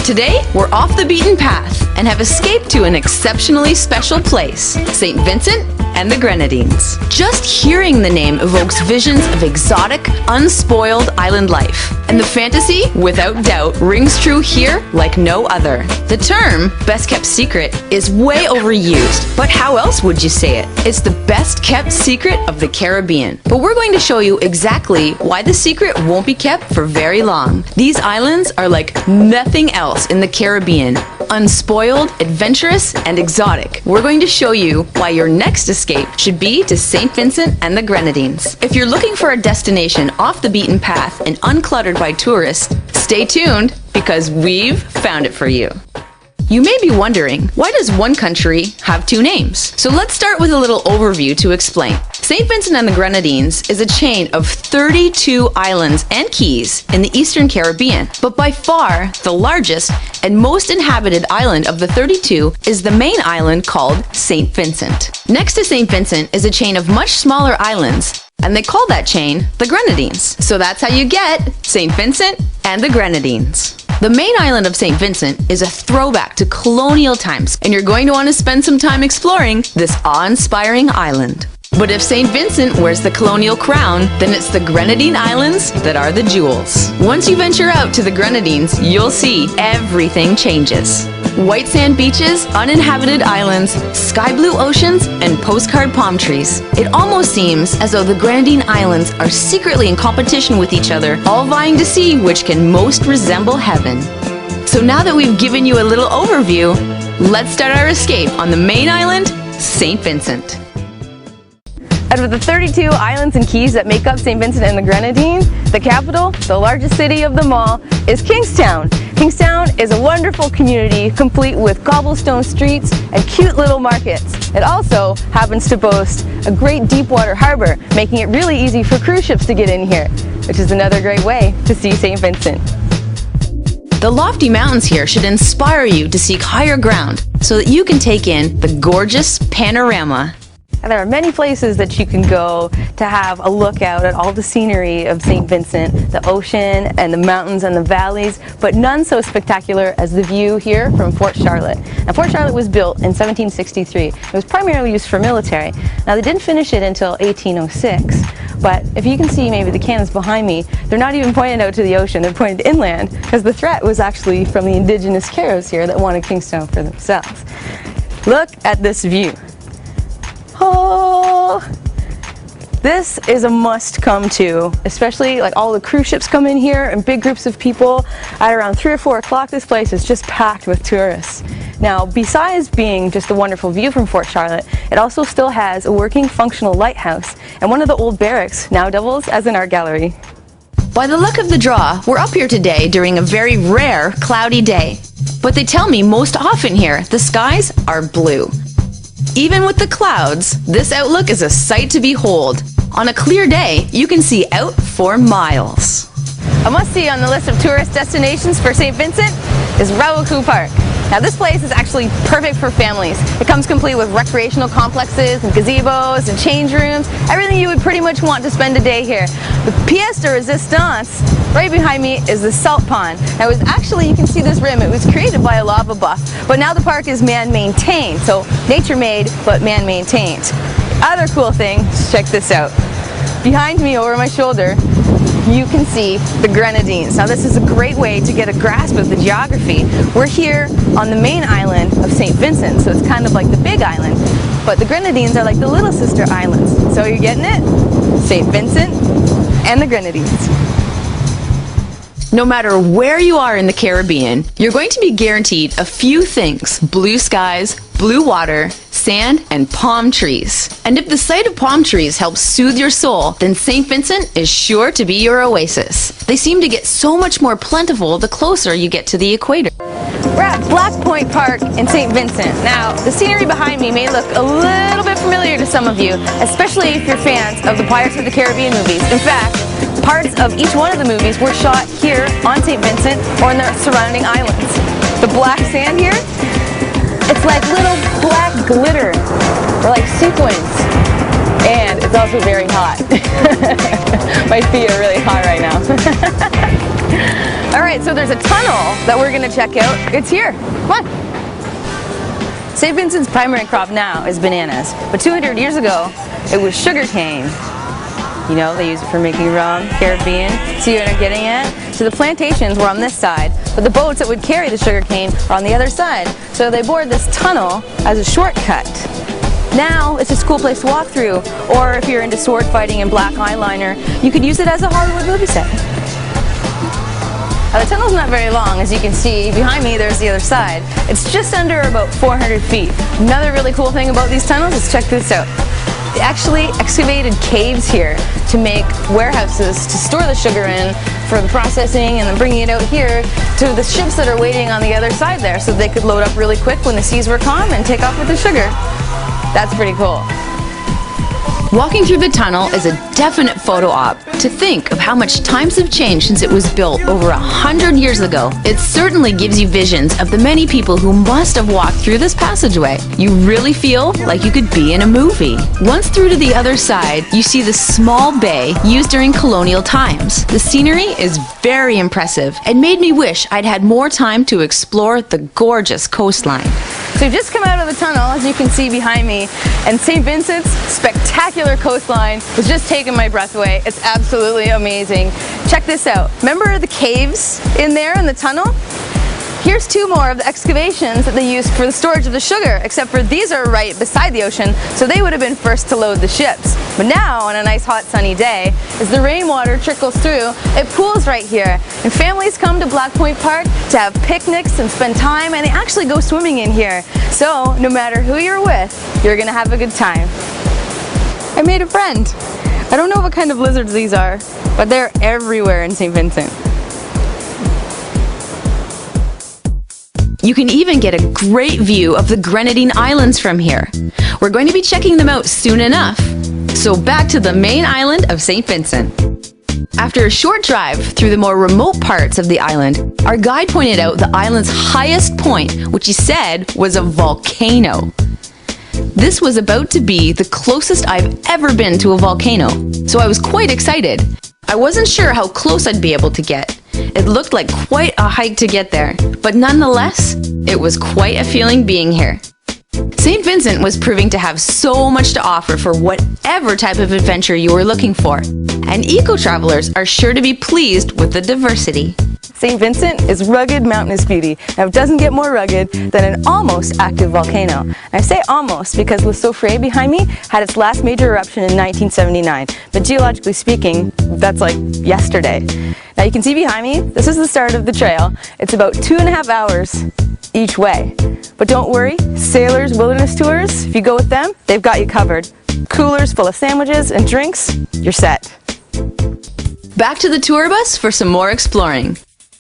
Today, we're off the beaten path and have escaped to an exceptionally special place, St. Vincent and the Grenadines. Just hearing the name evokes visions of exotic, unspoiled island life. And the fantasy, without doubt, rings true here like no other. The term, best kept secret, is way overused, but how else would you say it? It's the best kept secret of the Caribbean. But we're going to show you exactly why the secret won't be kept for very long. These islands are like nothing else in the Caribbean. Unspoiled, adventurous, and exotic. We're going to show you why your next escape should be to St. Vincent and the Grenadines. If you're looking for a destination off the beaten path and uncluttered by tourists, stay tuned because we've found it for you. You may be wondering, why does one country have two names? So let's start with a little overview to explain. St. Vincent and the Grenadines is a chain of 32 islands and keys in the Eastern Caribbean, but by far the largest and most inhabited island of the 32 is the main island called St. Vincent. Next to St. Vincent is a chain of much smaller islands, and they call that chain the Grenadines. So that's how you get St. Vincent and the Grenadines. The main island of St. Vincent is a throwback to colonial times, and you're going to want to spend some time exploring this awe-inspiring island. But if St. Vincent wears the colonial crown, then it's the Grenadine Islands that are the jewels. Once you venture out to the Grenadines, you'll see everything changes. White sand beaches, uninhabited islands, sky blue oceans, and postcard palm trees. It almost seems as though the Grenadine Islands are secretly in competition with each other, all vying to see which can most resemble heaven. So now that we've given you a little overview, let's start our escape on the main island, St. Vincent. Out of the 32 islands and keys that make up St. Vincent and the Grenadines, the capital, the largest city of them all, is Kingstown. Kingstown is a wonderful community complete with cobblestone streets and cute little markets. It also happens to boast a great deep-water harbor, making it really easy for cruise ships to get in here, which is another great way to see St. Vincent. The lofty mountains here should inspire you to seek higher ground so that you can take in the gorgeous panorama. And there are many places that you can go to have a look out at all the scenery of St. Vincent, the ocean and the mountains and the valleys, but none so spectacular as the view here from Fort Charlotte. Now, Fort Charlotte was built in 1763. It was primarily used for military. Now, they didn't finish it until 1806, but if you can see maybe the cannons behind me, they're not even pointed out to the ocean, they're pointed inland, because the threat was actually from the indigenous Caribs here that wanted Kingstown for themselves. Look at this view. Oh, this is a must come to, especially like all the cruise ships come in here and big groups of people. At around 3 or 4 o'clock, this place is just packed with tourists. Now, besides being just a wonderful view from Fort Charlotte, it also still has a working, functional lighthouse, and one of the old barracks now doubles as an art gallery. By the luck of the draw, we're up here today during a very rare cloudy day. But they tell me most often here, the skies are blue. Even with the clouds, this outlook is a sight to behold. On a clear day, you can see out for miles. A must-see on the list of tourist destinations for St. Vincent is Rawaku Park. Now, this place is actually perfect for families. It comes complete with recreational complexes and gazebos and change rooms, everything you would pretty much want to spend a day here. The pièce de résistance right behind me is the salt pond. Now, it was actually, you can see this rim, it was created by a lava buff, but now the park is man-maintained, so nature-made but man-maintained. Other cool thing, check this out. Behind me over my shoulder, you can see the Grenadines. Now, this is a great way to get a grasp of the geography. We're here on the main island of St. Vincent, so it's kind of like the big island, but the Grenadines are like the little sister islands. So you're getting it? St. Vincent and the Grenadines. No matter where you are in the Caribbean, you're going to be guaranteed a few things: blue skies, blue water, sand, and palm trees. And if the sight of palm trees helps soothe your soul, then St. Vincent is sure to be your oasis. They seem to get so much more plentiful the closer you get to the equator. We're at Black Point Park in St. Vincent. Now, the scenery behind me may look a little bit familiar to some of you, especially if you're fans of the Pirates of the Caribbean movies. In fact, parts of each one of the movies were shot here on St. Vincent or in the surrounding islands. The black sand here, it's like little black glitter, or like sequins. And it's also very hot. My feet are really hot right now. Alright, so there's a tunnel that we're going to check out. It's here. Come on. St. Vincent's primary crop now is bananas, but 200 years ago it was sugarcane. You know, they use it for making rum, Caribbean. See what I'm getting at? So the plantations were on this side, but the boats that would carry the sugarcane are on the other side. So they bored this tunnel as a shortcut. Now it's just a cool place to walk through, or if you're into sword fighting and black eyeliner, you could use it as a Hollywood movie set. Now, the tunnel's not very long, as you can see. Behind me there's the other side. It's just under about 400 feet. Another really cool thing about these tunnels is check this out. They actually excavated caves here to make warehouses to store the sugar in for the processing and then bringing it out here to the ships that are waiting on the other side there so they could load up really quick when the seas were calm and take off with the sugar. That's pretty cool. Walking through the tunnel is a definite photo op. To think of how much times have changed since it was built over 100 years ago, it certainly gives you visions of the many people who must have walked through this passageway. You really feel like you could be in a movie. Once through to the other side, you see the small bay used during colonial times. The scenery is very impressive and made me wish I'd had more time to explore the gorgeous coastline. So we've just come out of the tunnel, as you can see behind me, and St. Vincent's spectacular coastline was just taking my breath away. It's absolutely amazing. Check this out. Remember the caves in there in the tunnel? Here's two more of the excavations that they used for the storage of the sugar, except for these are right beside the ocean, so they would have been first to load the ships. But now, on a nice hot sunny day, as the rainwater trickles through, it pools right here. And families come to Black Point Park to have picnics and spend time, and they actually go swimming in here. So, no matter who you're with, you're gonna have a good time. I made a friend. I don't know what kind of lizards these are, but they're everywhere in St. Vincent. You can even get a great view of the Grenadine Islands from here. We're going to be checking them out soon enough. So back to the main island of St. Vincent. After a short drive through the more remote parts of the island, our guide pointed out the island's highest point, which he said was a volcano. This was about to be the closest I've ever been to a volcano, so I was quite excited. I wasn't sure how close I'd be able to get. It looked like quite a hike to get there, but nonetheless, it was quite a feeling being here. St. Vincent was proving to have so much to offer for whatever type of adventure you were looking for, and eco-travelers are sure to be pleased with the diversity. St. Vincent is rugged mountainous beauty. Now, it doesn't get more rugged than an almost active volcano. And I say almost because Le Soufrière behind me had its last major eruption in 1979. But geologically speaking, that's like yesterday. Now you can see behind me, this is the start of the trail. It's about 2.5 hours each way. But don't worry, Sailors Wilderness Tours, if you go with them, they've got you covered. Coolers full of sandwiches and drinks, you're set. Back to the tour bus for some more exploring.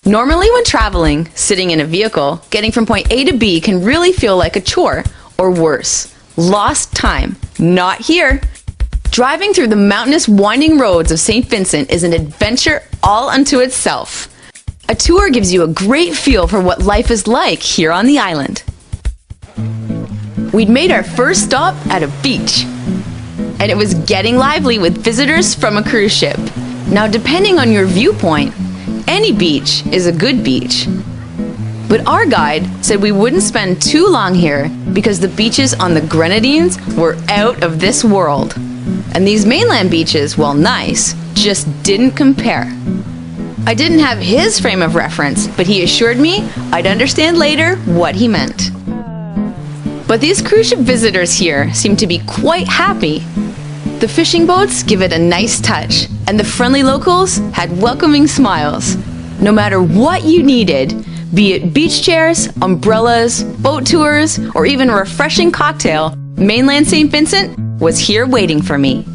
Normally when traveling, sitting in a vehicle, getting from point A to B can really feel like a chore, or worse, lost time. Not here. Driving through the mountainous winding roads of St. Vincent is an adventure all unto itself. A tour gives you a great feel for what life is like here on the island. We'd made our first stop at a beach, and it was getting lively with visitors from a cruise ship. Now, depending on your viewpoint, any beach is a good beach. But our guide said we wouldn't spend too long here because the beaches on the Grenadines were out of this world. And these mainland beaches, while nice, just didn't compare. I didn't have his frame of reference, but he assured me I'd understand later what he meant. But these cruise ship visitors here seem to be quite happy. The fishing boats give it a nice touch, and the friendly locals had welcoming smiles. No matter what you needed, be it beach chairs, umbrellas, boat tours, or even a refreshing cocktail, mainland St. Vincent was here waiting for me.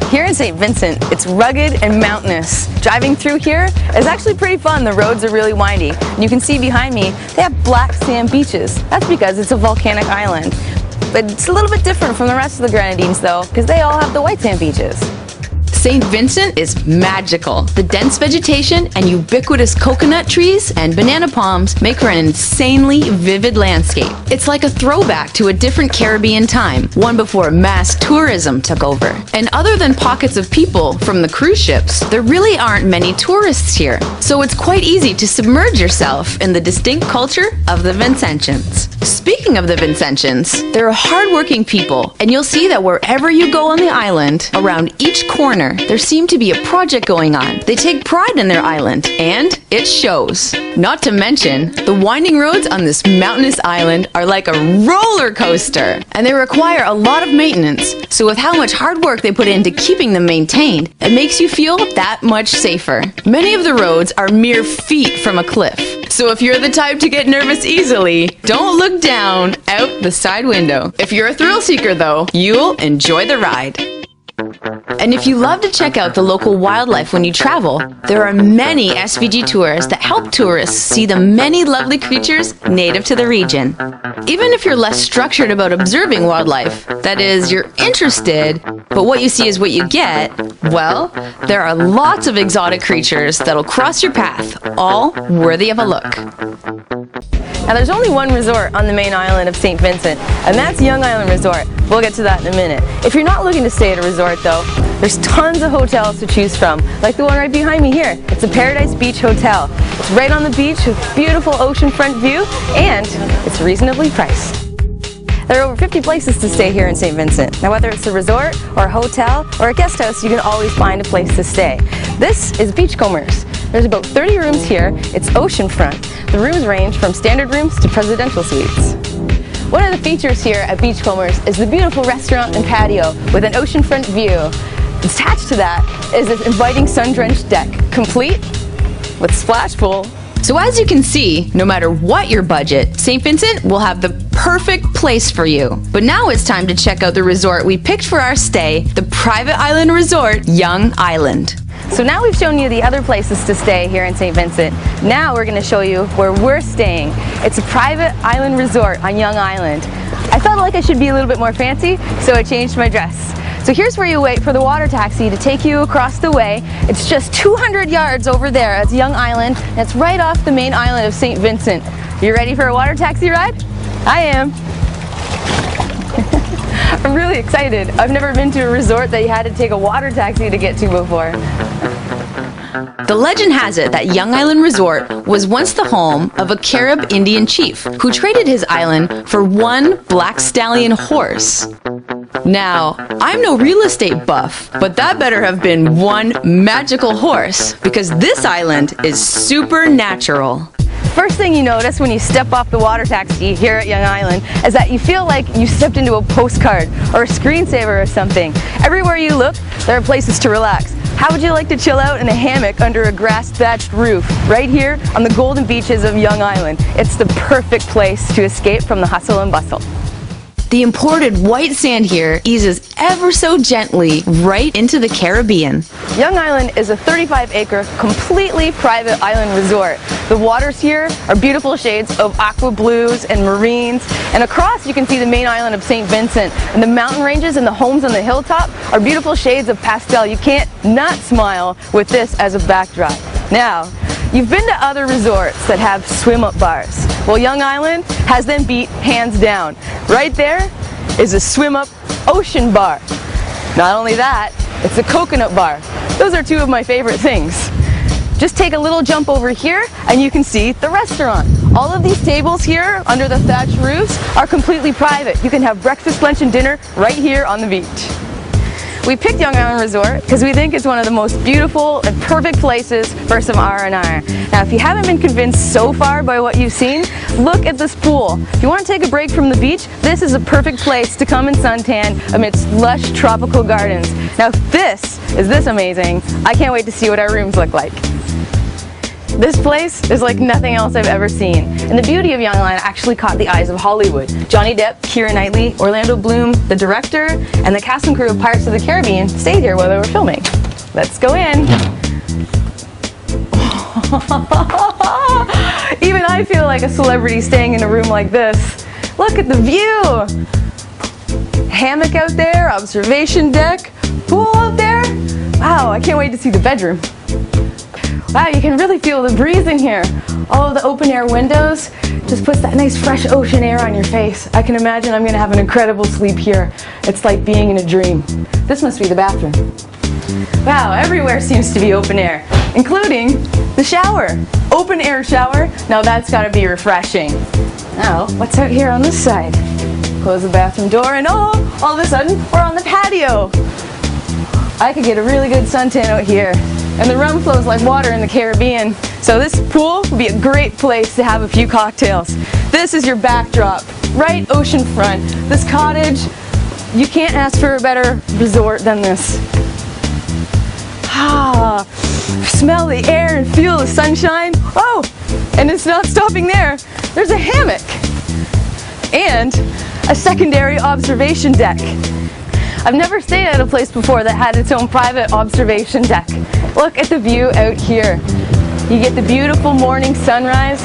Here in St. Vincent, it's rugged and mountainous. Driving through here is actually pretty fun. The roads are really windy. And you can see behind me, they have black sand beaches. That's because it's a volcanic island. But it's a little bit different from the rest of the Grenadines though, because they all have the white sand beaches. St. Vincent is magical. The dense vegetation and ubiquitous coconut trees and banana palms make for an insanely vivid landscape. It's like a throwback to a different Caribbean time, one before mass tourism took over. And other than pockets of people from the cruise ships, there really aren't many tourists here. So it's quite easy to submerge yourself in the distinct culture of the Vincentians. Speaking of the Vincentians, they're hardworking people, and you'll see that wherever you go on the island, around each corner, there seems to be a project going on. They take pride in their island, and it shows. Not to mention, the winding roads on this mountainous island are like a roller coaster, and they require a lot of maintenance. So with how much hard work they put into keeping them maintained, it makes you feel that much safer. Many of the roads are mere feet from a cliff. So if you're the type to get nervous easily, don't look down out the side window. If you're a thrill seeker though, you'll enjoy the ride. And if you love to check out the local wildlife when you travel, there are many SVG tours that help tourists see the many lovely creatures native to the region. Even if you're less structured about observing wildlife, that is, you're interested, but what you see is what you get, well, there are lots of exotic creatures that'll cross your path, all worthy of a look. Now there's only one resort on the main island of St. Vincent, and that's Young Island Resort. We'll get to that in a minute. If you're not looking to stay at a resort though, there's tons of hotels to choose from, like the one right behind me here. It's a Paradise Beach Hotel. It's right on the beach with beautiful oceanfront view, and it's reasonably priced. There are over 50 places to stay here in St. Vincent. Now whether it's a resort or a hotel or a guest house, you can always find a place to stay. This is Beachcombers. There's about 30 rooms here. It's oceanfront. The rooms range from standard rooms to presidential suites. One of the features here at Beachcombers is the beautiful restaurant and patio with an oceanfront view. Attached to that is this inviting sun-drenched deck, complete with splash pool. So as you can see, no matter what your budget, St. Vincent will have the perfect place for you. But now it's time to check out the resort we picked for our stay, the private island resort, Young Island. So now we've shown you the other places to stay here in St. Vincent. Now we're going to show you where we're staying. It's a private island resort on Young Island. I felt like I should be a little bit more fancy, so I changed my dress. So here's where you wait for the water taxi to take you across the way. It's just 200 yards over there. It's Young Island, and it's right off the main island of St. Vincent. You ready for a water taxi ride? I am. I'm really excited. I've never been to a resort that you had to take a water taxi to get to before. The legend has it that Young Island Resort was once the home of a Carib Indian chief who traded his island for one black stallion horse. Now, I'm no real estate buff, but that better have been one magical horse, because this island is supernatural. First thing you notice when you step off the water taxi here at Young Island is that you feel like you stepped into a postcard or a screensaver or something. Everywhere you look, there are places to relax. How would you like to chill out in a hammock under a grass-thatched roof right here on the golden beaches of Young Island? It's the perfect place to escape from the hustle and bustle. The imported white sand here eases ever so gently right into the Caribbean. Young Island is a 35-acre, completely private island resort. The waters here are beautiful shades of aqua blues and marines, and across you can see the main island of St. Vincent, and the mountain ranges and the homes on the hilltop are beautiful shades of pastel. You can't not smile with this as a backdrop. Now, you've been to other resorts that have swim-up bars. Well, Young Island has them beat hands down. Right there is a swim-up ocean bar. Not only that, it's a coconut bar. Those are two of my favorite things. Just take a little jump over here and you can see the restaurant. All of these tables here under the thatched roofs are completely private. You can have breakfast, lunch, and dinner right here on the beach. We picked Young Island Resort because we think it's one of the most beautiful and perfect places for some R&R. Now, if you haven't been convinced so far by what you've seen, look at this pool. If you want to take a break from the beach, this is a perfect place to come and suntan amidst lush tropical gardens. Now, if this is this amazing, I can't wait to see what our rooms look like. This place is like nothing else I've ever seen. And the beauty of Young Island actually caught the eyes of Hollywood. Johnny Depp, Keira Knightley, Orlando Bloom, the director, and the cast and crew of Pirates of the Caribbean stayed here while they were filming. Let's go in. Even I feel like a celebrity staying in a room like this. Look at the view. Hammock out there, observation deck, pool out there. Wow, I can't wait to see the bedroom. Wow, you can really feel the breeze in here. All of the open air windows just puts that nice fresh ocean air on your face. I can imagine I'm gonna have an incredible sleep here. It's like being in a dream. This must be the bathroom. Wow, everywhere seems to be open air, including the shower. Open air shower, now that's gotta be refreshing. Now, what's out here on this side? Close the bathroom door and all of a sudden, we're on the patio. I could get a really good suntan out here. And the rum flows like water in the Caribbean. So this pool would be a great place to have a few cocktails. This is your backdrop, right oceanfront. This cottage, you can't ask for a better resort than this. Ah, smell the air and feel the sunshine. Oh, and it's not stopping there. There's a hammock and a secondary observation deck. I've never stayed at a place before that had its own private observation deck. Look at the view out here. You get the beautiful morning sunrise.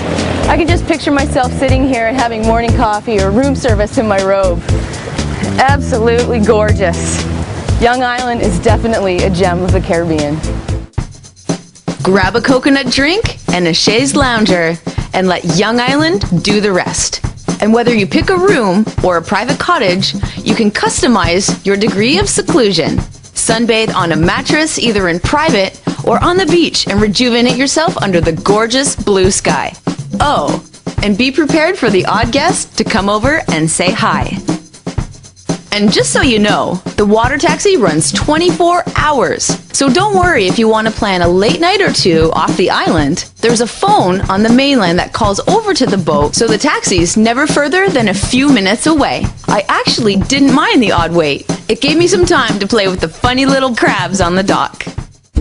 I can just picture myself sitting here and having morning coffee or room service in my robe. Absolutely gorgeous. Young Island is definitely a gem of the Caribbean. Grab a coconut drink and a chaise lounger and let Young Island do the rest. And whether you pick a room or a private cottage, you can customize your degree of seclusion. Sunbathe on a mattress either in private or on the beach and rejuvenate yourself under the gorgeous blue sky. Oh, and be prepared for the odd guest to come over and say hi. And just so you know, the water taxi runs 24 hours. So don't worry if you want to plan a late night or two off the island. There's a phone on the mainland that calls over to the boat, so the taxi's never further than a few minutes away. I actually didn't mind the odd wait. It gave me some time to play with the funny little crabs on the dock.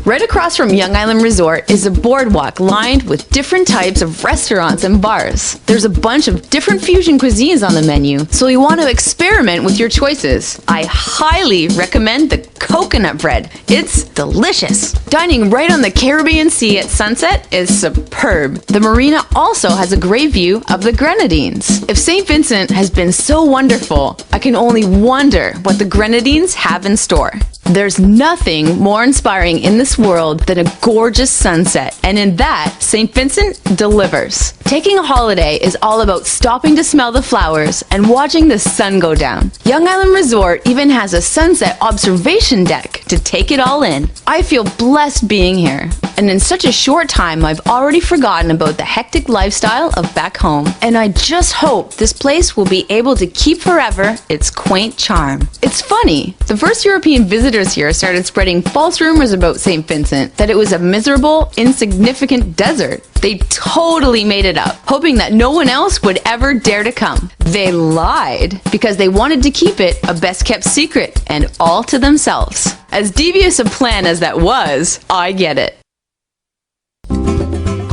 Right across from Young Island Resort is a boardwalk lined with different types of restaurants and bars. There's a bunch of different fusion cuisines on the menu, so you want to experiment with your choices. I highly recommend the coconut bread. It's delicious. Dining right on the Caribbean Sea at sunset is superb. The marina also has a great view of the Grenadines. If St. Vincent has been so wonderful, I can only wonder what the Grenadines have in store. There's nothing more inspiring in this world than a gorgeous sunset, and in that, St. Vincent delivers. Taking a holiday is all about stopping to smell the flowers and watching the sun go down. Young Island Resort even has a sunset observation deck to take it all in. I feel blessed being here, and in such a short time I've already forgotten about the hectic lifestyle of back home. And I just hope this place will be able to keep forever its quaint charm. It's funny, the first European visitors here started spreading false rumors about St. Vincent, that it was a miserable, insignificant desert. They totally made it up, hoping that no one else would ever dare to come. They lied, because they wanted to keep it a best-kept secret, and all to themselves. As devious a plan as that was, I get it.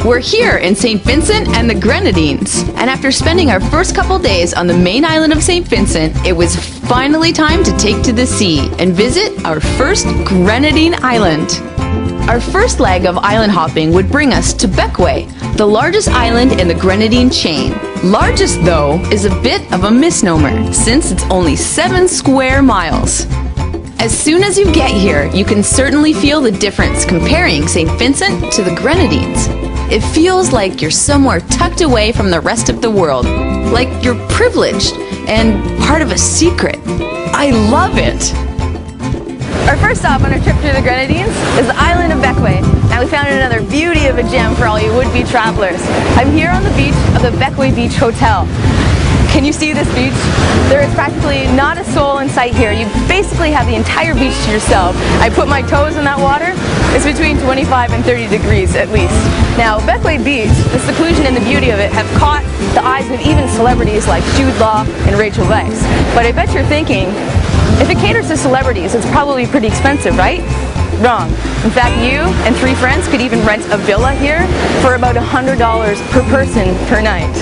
We're here in St. Vincent and the Grenadines, and after spending our first couple days on the main island of St. Vincent, it was finally time to take to the sea and visit our first Grenadine Island. Our first leg of island hopping would bring us to Beckley, the largest island in the Grenadine chain. Largest, though, is a bit of a misnomer, since it's only 7 square miles. As soon as you get here, you can certainly feel the difference comparing St. Vincent to the Grenadines. It feels like you're somewhere tucked away from the rest of the world, like you're privileged and part of a secret. I love it! Our first stop on our trip through the Grenadines is the island of Beckley. Now we found another beauty of a gem for all you would-be travelers. I'm here on the beach of the Beckley Beach Hotel. Can you see this beach? There is practically not a soul in sight here. You basically have the entire beach to yourself. I put my toes in that water. It's between 25 and 30 degrees at least. Now, Beckley Beach, the seclusion and the beauty of it have caught the eyes of even celebrities like Jude Law and Rachel Weisz. But I bet you're thinking, if it caters to celebrities, it's probably pretty expensive, right? Wrong. In fact, you and 3 friends could even rent a villa here for about $100 per person per night.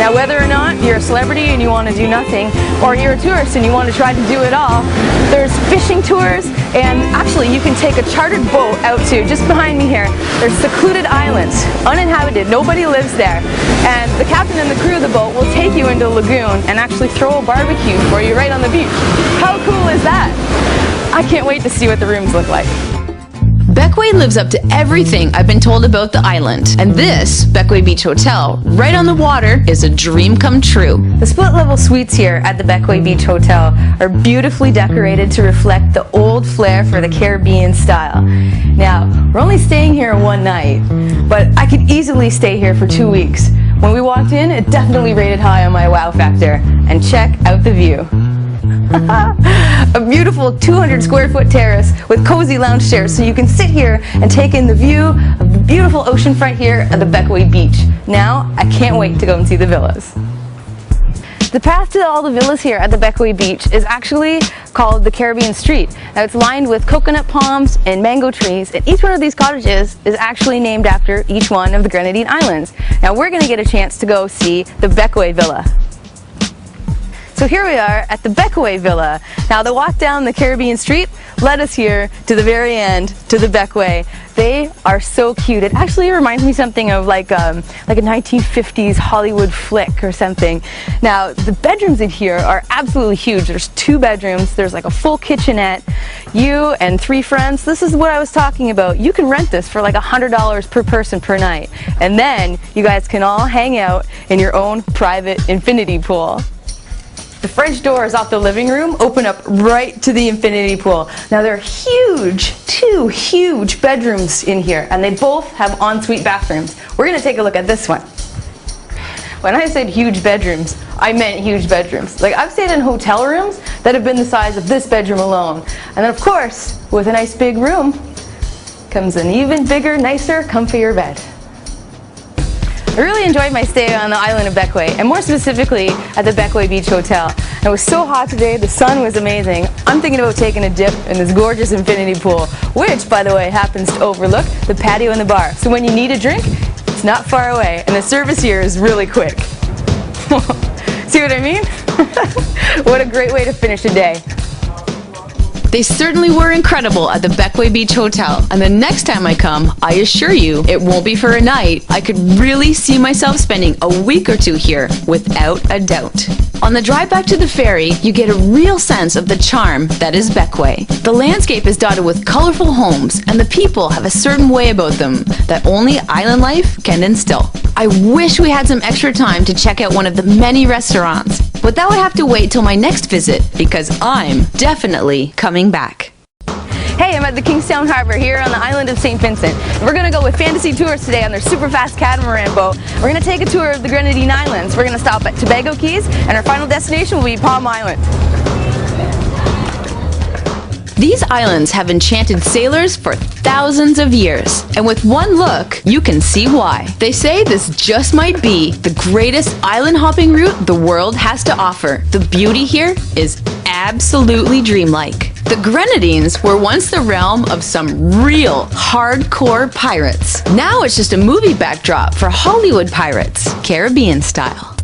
Now, whether or not you're a celebrity and you want to do nothing, or you're a tourist and you want to try to do it all, there's fishing tours, and actually you can take a chartered boat out to, just behind me here, there's secluded islands, uninhabited, nobody lives there, and the captain and the crew of the boat will take you into a lagoon and actually throw a barbecue for you right on the beach. How cool is that? I can't wait to see what the rooms look like. lives up to everything I've been told about the island. And this, Beckley Beach Hotel, right on the water, is a dream come true. The split-level suites here at the Beckley Beach Hotel are beautifully decorated to reflect the old flair for the Caribbean style. Now, we're only staying here one night, but I could easily stay here for 2 weeks. When we walked in, it definitely rated high on my wow factor. And check out the view. A beautiful 200 square foot terrace with cozy lounge chairs so you can sit here and take in the view of the beautiful ocean front here at the Beckley Beach. Now, I can't wait to go and see the villas. The path to all the villas here at the Beckley Beach is actually called the Caribbean Street. Now, it's lined with coconut palms and mango trees, and each one of these cottages is actually named after each one of the Grenadine Islands. Now, we're going to get a chance to go see the Beckley Villa. So here we are at the Beckley Villa. Now, the walk down the Caribbean Street led us here to the very end, to the Beckley. They are so cute. It actually reminds me something of like a 1950s Hollywood flick or something. Now, the bedrooms in here are absolutely huge. There's 2 bedrooms. There's like a full kitchenette. You and 3 friends, this is what I was talking about. You can rent this for like $100 per person per night. And then you guys can all hang out in your own private infinity pool. The French doors off the living room open up right to the infinity pool. Now, there are huge, 2 huge bedrooms in here, and they both have ensuite bathrooms. We're going to take a look at this one. When I said huge bedrooms, I meant huge bedrooms. Like, I've stayed in hotel rooms that have been the size of this bedroom alone. And then, of course, with a nice big room comes an even bigger, nicer, comfier bed. I really enjoyed my stay on the island of Beckley, and more specifically at the Beckley Beach Hotel. It was so hot today, the sun was amazing. I'm thinking about taking a dip in this gorgeous infinity pool, which, by the way, happens to overlook the patio and the bar. So when you need a drink, it's not far away, and the service here is really quick. See what I mean? What a great way to finish a day. They certainly were incredible at the Beckley Beach Hotel, and the next time I come, I assure you, it won't be for a night. I could really see myself spending a week or 2 here, without a doubt. On the drive back to the ferry, you get a real sense of the charm that is Beckley. The landscape is dotted with colorful homes, and the people have a certain way about them that only island life can instill. I wish we had some extra time to check out one of the many restaurants, but that would have to wait till my next visit, because I'm definitely coming back. Hey, I'm at the Kingstown Harbor here on the island of St Vincent. We're going to go with Fantasy Tours today on their super fast catamaran boat. We're going to take a tour of the Grenadine Islands. We're going to stop at Tobago Keys, and our final destination will be Palm Island. These islands have enchanted sailors for thousands of years, and with one look, you can see why. They say this just might be the greatest island hopping route the world has to offer. The beauty here is absolutely dreamlike. The Grenadines were once the realm of some real hardcore pirates. Now it's just a movie backdrop for Hollywood pirates, Caribbean style.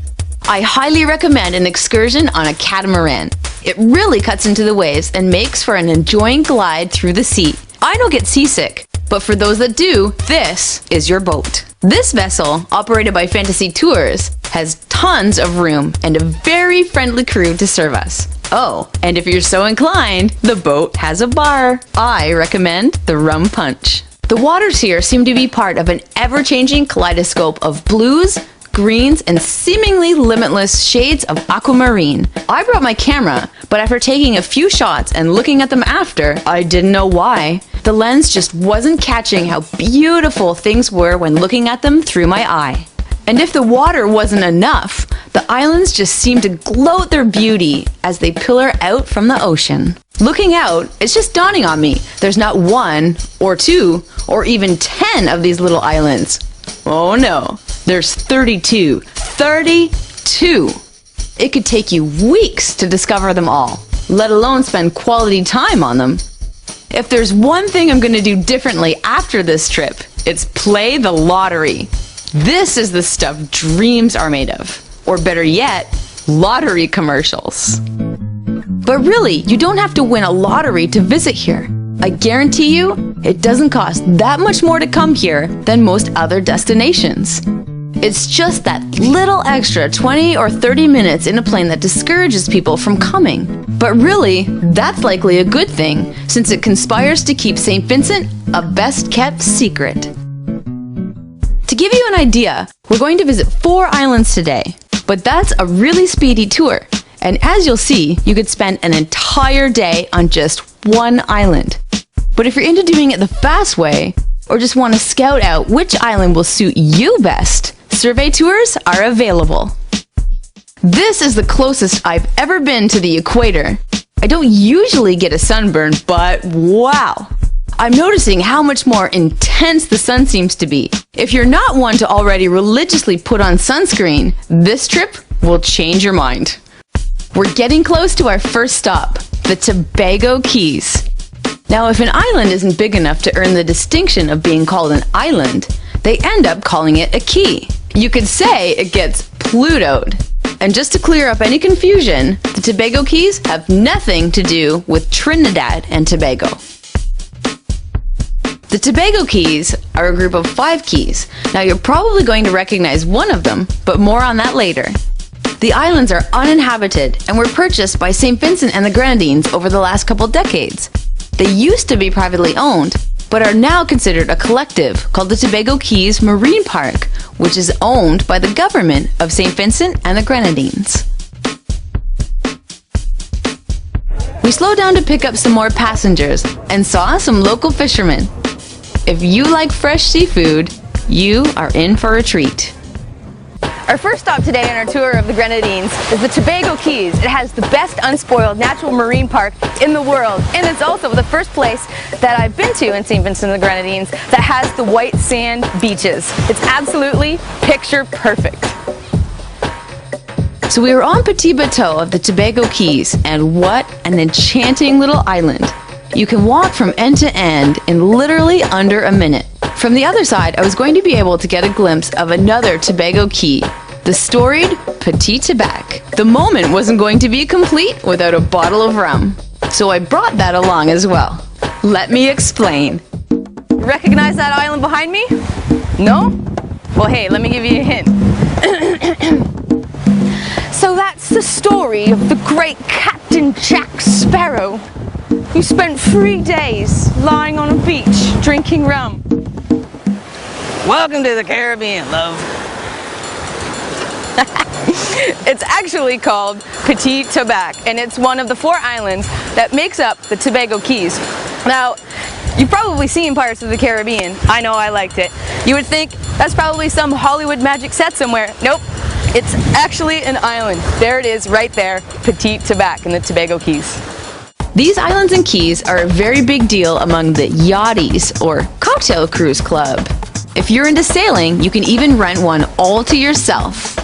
I highly recommend an excursion on a catamaran. It really cuts into the waves and makes for an enjoying glide through the sea. I don't get seasick, but for those that do, this is your boat. This vessel, operated by Fantasy Tours, has tons of room and a very friendly crew to serve us. Oh, and if you're so inclined, the boat has a bar. I recommend the rum punch. The waters here seem to be part of an ever-changing kaleidoscope of blues, greens, and seemingly limitless shades of aquamarine. I brought my camera, but after taking a few shots and looking at them after, I didn't know why. The lens just wasn't catching how beautiful things were when looking at them through my eye. And if the water wasn't enough, the islands just seem to gloat their beauty as they pillar out from the ocean. Looking out, it's just dawning on me, there's not 1 or 2 or even 10 of these little islands. Oh no, there's 32. 32! It could take you weeks to discover them all, let alone spend quality time on them. If there's one thing I'm going to do differently after this trip, it's play the lottery. This is the stuff dreams are made of. Or better yet, lottery commercials. But really, you don't have to win a lottery to visit here. I guarantee you, it doesn't cost that much more to come here than most other destinations. It's just that little extra 20 or 30 minutes in a plane that discourages people from coming. But really, that's likely a good thing, since it conspires to keep St. Vincent a best-kept secret. To give you an idea, we're going to visit 4 islands today, but that's a really speedy tour. And as you'll see, you could spend an entire day on just one island. But if you're into doing it the fast way, or just want to scout out which island will suit you best, survey tours are available. This is the closest I've ever been to the equator. I don't usually get a sunburn, but wow! I'm noticing how much more intense the sun seems to be. If you're not one to already religiously put on sunscreen, this trip will change your mind. We're getting close to our first stop, the Tobago Keys. Now, if an island isn't big enough to earn the distinction of being called an island, they end up calling it a key. You could say it gets Plutoed. And just to clear up any confusion, the Tobago Keys have nothing to do with Trinidad and Tobago. The Tobago Keys are a group of 5 keys. Now, you're probably going to recognize one of them, but more on that later. The islands are uninhabited and were purchased by St. Vincent and the Grenadines over the last couple decades. They used to be privately owned, but are now considered a collective called the Tobago Keys Marine Park, which is owned by the government of St. Vincent and the Grenadines. We slowed down to pick up some more passengers and saw some local fishermen. If you like fresh seafood, you are in for a treat. Our first stop today on our tour of the Grenadines is the Tobago Keys. It has the best unspoiled natural marine park in the world, and it's also the first place that I've been to in St. Vincent and the Grenadines that has the white sand beaches. It's absolutely picture perfect. So we were on Petit Bateau of the Tobago Keys, and what an enchanting little island. You can walk from end to end in literally under a minute. From the other side, I was going to be able to get a glimpse of another Tobago Key, the storied Petit Tabac. The moment wasn't going to be complete without a bottle of rum, so I brought that along as well. Let me explain. Recognize that island behind me? No? Well, hey, let me give you a hint. So that's the story of the great Captain Jack Sparrow, who spent 3 days lying on a beach drinking rum. Welcome to the Caribbean, love. It's actually called Petit Tabac, and it's one of the 4 islands that makes up the Tobago Keys. Now, you've probably seen Pirates of the Caribbean. I know I liked it. You would think that's probably some Hollywood magic set somewhere. Nope, it's actually an island. There it is right there, Petit Tabac in the Tobago Keys. These islands and keys are a very big deal among the yachties, or cocktail cruise club. If you're into sailing, you can even rent one all to yourself.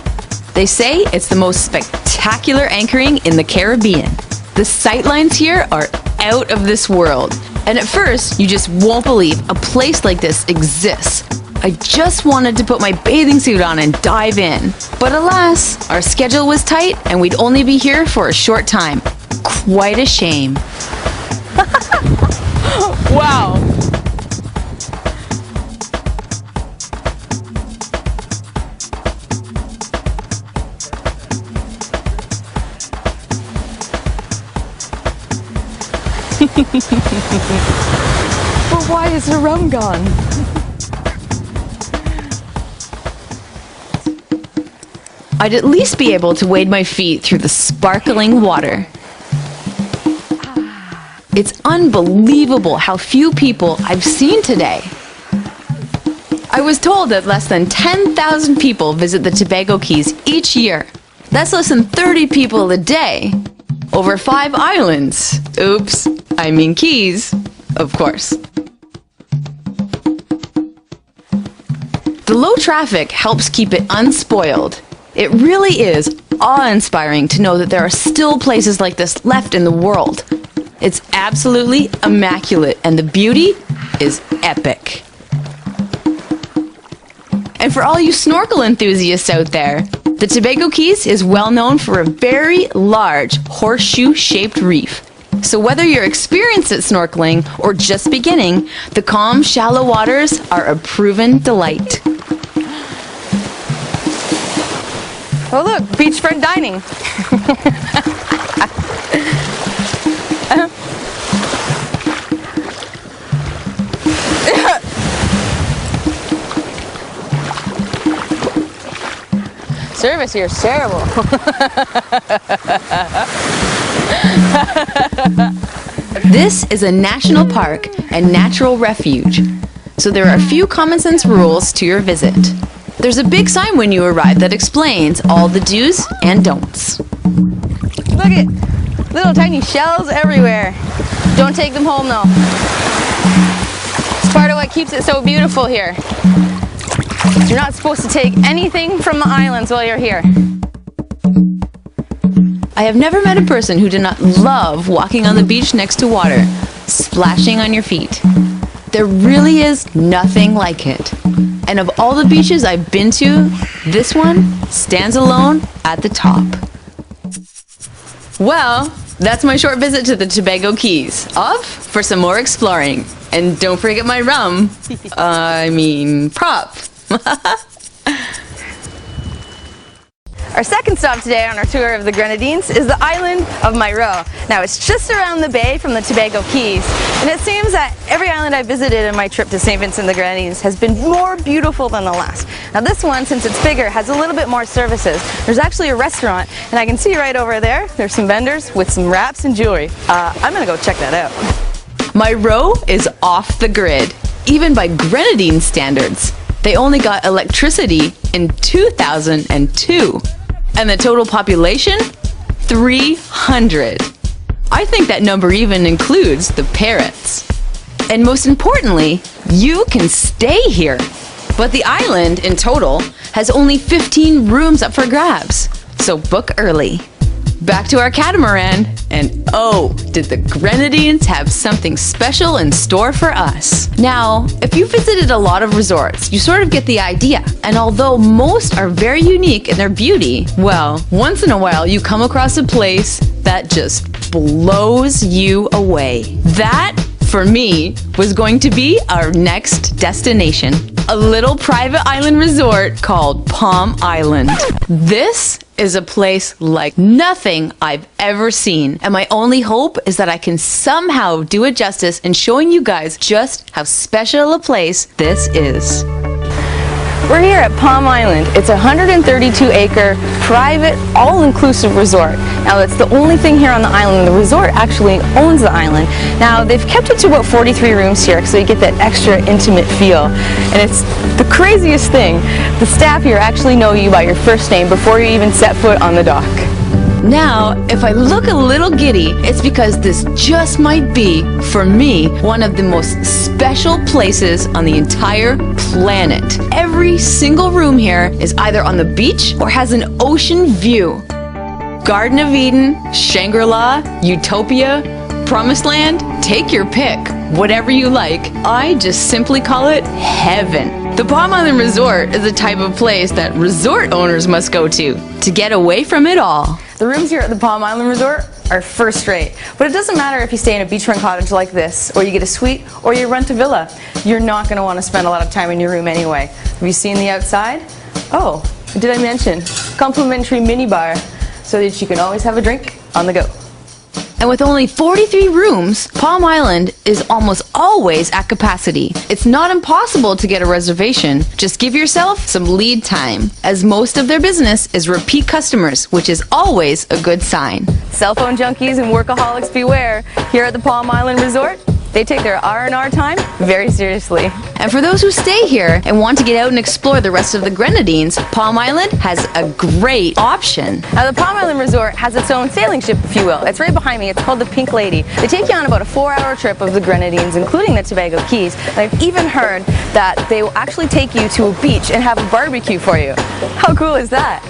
They say it's the most spectacular anchoring in the Caribbean. The sightlines here are out of this world, and at first you just won't believe a place like this exists. I just wanted to put my bathing suit on and dive in. But alas, our schedule was tight and we'd only be here for a short time. Quite a shame. Wow. But why is the rum gone? I'd at least be able to wade my feet through the sparkling water. It's unbelievable how few people I've seen today. I was told that less than 10,000 people visit the Tobago Keys each year. That's less than 30 people a day. Over 5 islands. Oops, I mean keys, of course. The low traffic helps keep it unspoiled. It really is awe-inspiring to know that there are still places like this left in the world. It's absolutely immaculate, and the beauty is epic. And for all you snorkel enthusiasts out there, the Tobago Keys is well known for a very large horseshoe-shaped reef. So whether you're experienced at snorkeling or just beginning, the calm, shallow waters are a proven delight. Oh look, beachfront dining. Service here is terrible. This is a national park and natural refuge, so there are a few common sense rules to your visit. There's a big sign when you arrive that explains all the do's and don'ts. Look at little tiny shells everywhere. Don't take them home though. It's part of what keeps it so beautiful here. You're not supposed to take anything from the islands while you're here. I have never met a person who did not love walking on the beach next to water, splashing on your feet. There really is nothing like it. And of all the beaches I've been to, this one stands alone at the top. Well, that's my short visit to the Tobago Keys. Off for some more exploring. And don't forget my rum. Prop. Our second stop today on our tour of the Grenadines is the island of Mayreau. Now it's just around the bay from the Tobago Keys, and it seems that every island I visited in my trip to St Vincent and the Grenadines has been more beautiful than the last. Now this one, since it's bigger, has a little bit more services. There's actually a restaurant, and I can see right over there, there's some vendors with some wraps and jewelry. I'm gonna go check that out. Mayreau is off the grid, even by Grenadine standards. They only got electricity in 2002. And the total population? 300. I think that number even includes the parrots. And most importantly, you can stay here. But the island in total has only 15 rooms up for grabs, so book early. Back to our catamaran, and oh, did the Grenadines have something special in store for us. Now, if you visited a lot of resorts, you sort of get the idea. And although most are very unique in their beauty, well, once in a while you come across a place that just blows you away. That, for me, was going to be our next destination. A little private island resort called Palm Island. This is a place like nothing I've ever seen, and my only hope is that I can somehow do it justice in showing you guys just how special a place this is. We're here at Palm Island. It's a 132-acre private, all-inclusive resort. Now that's the only thing here on the island. The resort actually owns the island. Now they've kept it to about 43 rooms here, so you get that extra intimate feel. And it's the craziest thing. The staff here actually know you by your first name before you even set foot on the dock. Now, if I look a little giddy, it's because this just might be, for me, one of the most special places on the entire planet. Every single room here is either on the beach or has an ocean view. Garden of Eden, Shangri-La, Utopia, Promised Land, take your pick. Whatever you like. I just simply call it heaven. The Palm Island Resort is the type of place that resort owners must go to get away from it all. The rooms here at the Palm Island Resort are first rate, but it doesn't matter if you stay in a beachfront cottage like this, or you get a suite, or you rent a villa. You're not going to want to spend a lot of time in your room anyway. Have you seen the outside? Oh, did I mention? Complimentary mini bar, so that you can always have a drink on the go. And with only 43 rooms, Palm Island is almost always at capacity. It's not impossible to get a reservation. Just give yourself some lead time, as most of their business is repeat customers, which is always a good sign. Cell phone junkies and workaholics beware. Here at the Palm Island Resort, they take their R&R time very seriously. And for those who stay here and want to get out and explore the rest of the Grenadines, Palm Island has a great option. Now the Palm Island Resort has its own sailing ship, if you will. It's right behind me. It's called the Pink Lady. They take you on about a 4-hour trip of the Grenadines, including the Tobago Keys. And I've even heard that they will actually take you to a beach and have a barbecue for you. How cool is that?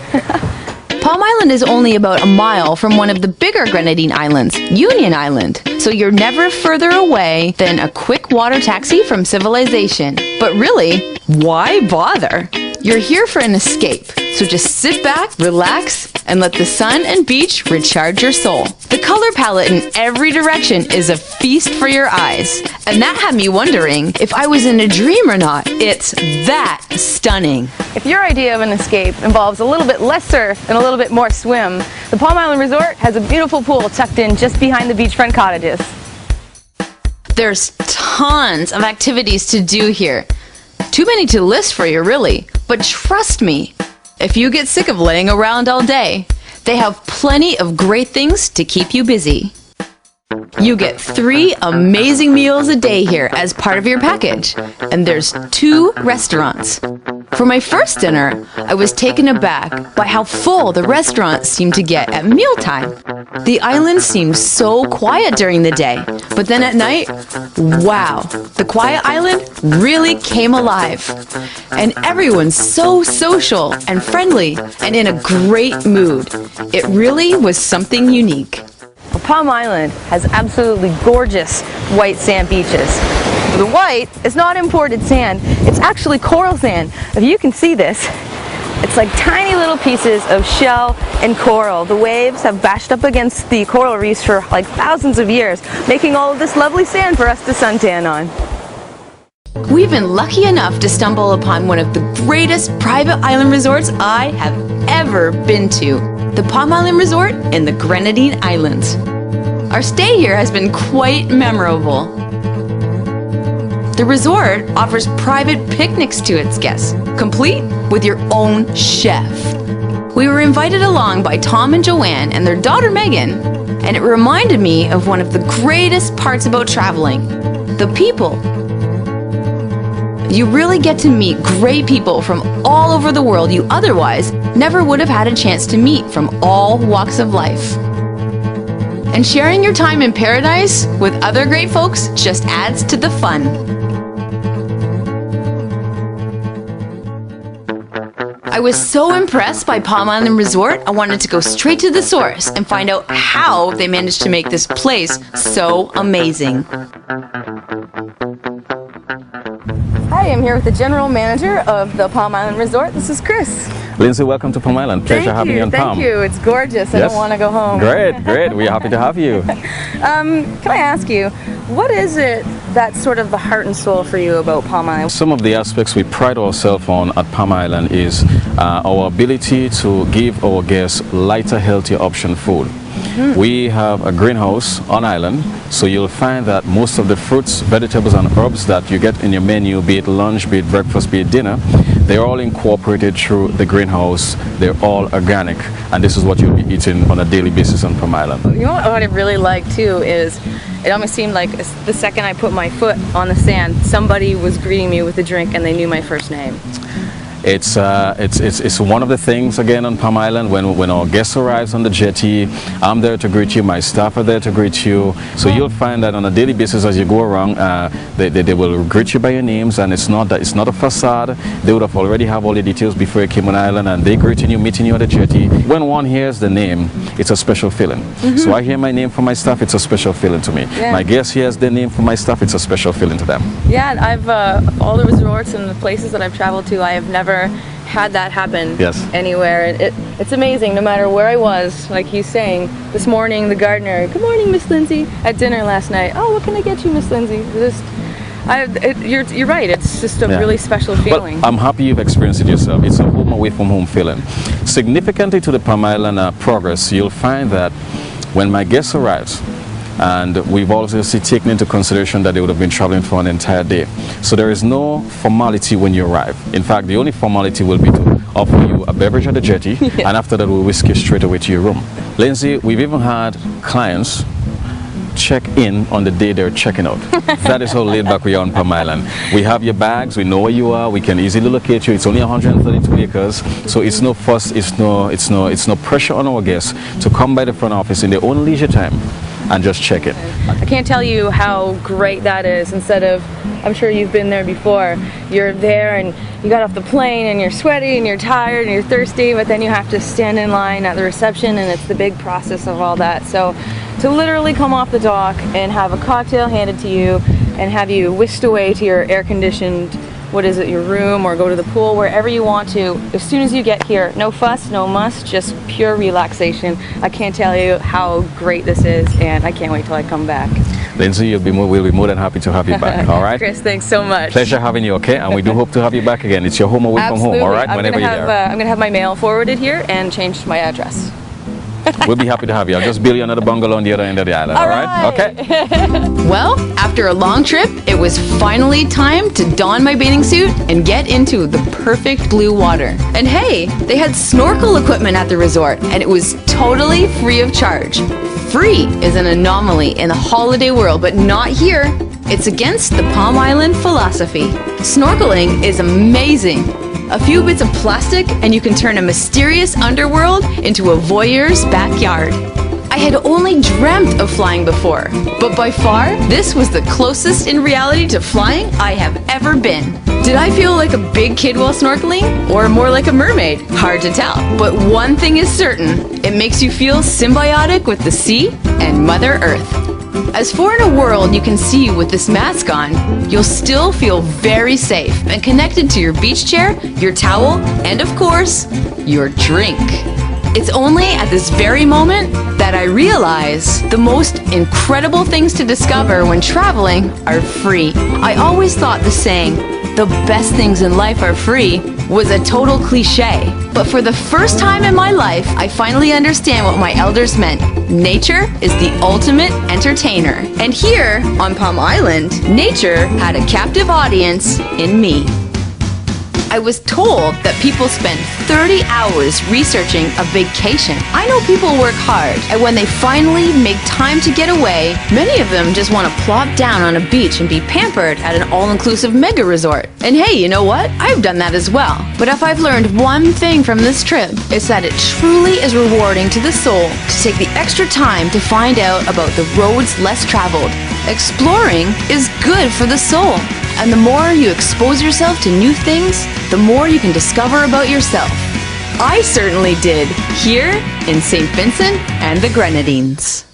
Palm Island is only about a mile from one of the bigger Grenadine islands, Union Island, so you're never further away than a quick water taxi from civilization. But really, why bother? You're here for an escape, so just sit back, relax, and let the sun and beach recharge your soul. The color palette in every direction is a feast for your eyes, and that had me wondering if I was in a dream or not. It's that stunning. If your idea of an escape involves a little bit less surf and a little bit more swim, the Palm Island Resort has a beautiful pool tucked in just behind the beachfront cottages. There's tons of activities to do here. Too many to list for you, really. But trust me, if you get sick of laying around all day, they have plenty of great things to keep you busy. You get 3 amazing meals a day here as part of your package, and there's 2 restaurants. For my first dinner, I was taken aback by how full the restaurant seemed to get at mealtime. The island seemed so quiet during the day, but then at night, wow, the quiet island really came alive. And everyone's so social and friendly and in a great mood. It really was something unique. Well, Palm Island has absolutely gorgeous white sand beaches. The white is not imported sand, it's actually coral sand. If you can see this, it's like tiny little pieces of shell and coral. The waves have bashed up against the coral reefs for like thousands of years, making all of this lovely sand for us to suntan on. We've been lucky enough to stumble upon one of the greatest private island resorts I have ever been to, the Palm Island Resort in the Grenadine Islands. Our stay here has been quite memorable. The resort offers private picnics to its guests, complete with your own chef. We were invited along by Tom and Joanne and their daughter Megan, and it reminded me of one of the greatest parts about traveling, the people. You really get to meet great people from all over the world you otherwise never would have had a chance to meet from all walks of life. And sharing your time in paradise with other great folks just adds to the fun. I was so impressed by Palm Island Resort, I wanted to go straight to the source and find out how they managed to make this place so amazing. Hi, I'm here with the general manager of the Palm Island Resort. This is Chris. Lindsay, welcome to Palm Island. Pleasure having you on Palm. Thank you. It's gorgeous. I don't want to go home. Great. We're happy to have you. Can I ask you, what is it that's sort of the heart and soul for you about Palm Island? Some of the aspects we pride ourselves on at Palm Island is our ability to give our guests lighter, healthier option food. We have a greenhouse on island, so you'll find that most of the fruits, vegetables and herbs that you get in your menu, be it lunch, be it breakfast, be it dinner, they're all incorporated through the greenhouse. They're all organic, and this is what you'll be eating on a daily basis on Palm Island. You know what I really like too is it almost seemed like the second I put my foot on the sand, somebody was greeting me with a drink and they knew my first name. It's one of the things again on Palm Island when our guests arrives on the jetty. I'm there to greet you, my staff are there to greet you. So you'll find that on a daily basis as you go around, they will greet you by your names, and it's not a facade. They would have already have all the details before you came on island, and they greeting you, meeting you at the jetty. When one hears the name, it's a special feeling. So I hear my name for my staff, it's a special feeling to me. Yeah. My guest hears their name for my staff, it's a special feeling to them. Yeah, and I've all the resorts and the places that I've traveled to, I have never had that happen anywhere. It's amazing, no matter where I was. Like he's saying, this morning the gardener, good morning Miss Lindsay, at dinner last night, oh, what can I get you Miss Lindsay? You're right, it's just a really special feeling. But I'm happy you've experienced it yourself. It's a home away from home feeling. Significantly to the Palm Island progress, you'll find that when my guests arrive, and we've also taken into consideration that they would have been traveling for an entire day. So there is no formality when you arrive. In fact, the only formality will be to offer you a beverage at the jetty, and after that we'll whisk you straight away to your room. Lindsay, we've even had clients check in on the day they're checking out. That is how laid back we are on Palm Island. We have your bags, we know where you are, we can easily locate you. It's only 132 acres, so it's no fuss, it's no pressure on our guests to come by the front office in their own leisure time and just check it. I can't tell you how great that is. Instead of, I'm sure you've been there before, you're there and you got off the plane and you're sweaty and you're tired and you're thirsty, but then you have to stand in line at the reception, and it's the big process of all that. So to literally come off the dock and have a cocktail handed to you and have you whisked away to your air-conditioned your room or go to the pool, wherever you want to. As soon as you get here, no fuss, no muss, just pure relaxation. I can't tell you how great this is, and I can't wait till I come back. Lindsay, we'll be more than happy to have you back, all right? Chris, thanks so much. Pleasure having you, okay? And we do hope to have you back again. It's your home away from home, all right? Whenever you're there. I'm going to have my mail forwarded here and change my address. We'll be happy to have you. I'll just build you another bungalow on the other end of the island, all right? Okay? Well, after a long trip, it was finally time to don my bathing suit and get into the perfect blue water. And hey, they had snorkel equipment at the resort, and it was totally free of charge. Free is an anomaly in the holiday world, but not here. It's against the Palm Island philosophy. Snorkeling is amazing. A few bits of plastic and you can turn a mysterious underworld into a voyeur's backyard. I had only dreamt of flying before, but by far, this was the closest in reality to flying I have ever been. Did I feel like a big kid while snorkeling, or more like a mermaid? Hard to tell. But one thing is certain, it makes you feel symbiotic with the sea and Mother Earth. As for in a world you can see with this mask on, you'll still feel very safe and connected to your beach chair, your towel, and of course, your drink. It's only at this very moment that I realize the most incredible things to discover when traveling are free. I always thought the saying, "The best things in life are free," was a total cliche. But for the first time in my life, I finally understand what my elders meant. Nature is the ultimate entertainer. And here, on Palm Island, nature had a captive audience in me. I was told that people spend 30 hours researching a vacation. I know people work hard, and when they finally make time to get away, many of them just want to plop down on a beach and be pampered at an all-inclusive mega resort. And hey, you know what? I've done that as well. But if I've learned one thing from this trip, it's that it truly is rewarding to the soul to take the extra time to find out about the roads less traveled. Exploring is good for the soul. And the more you expose yourself to new things, the more you can discover about yourself. I certainly did, here in St. Vincent and the Grenadines.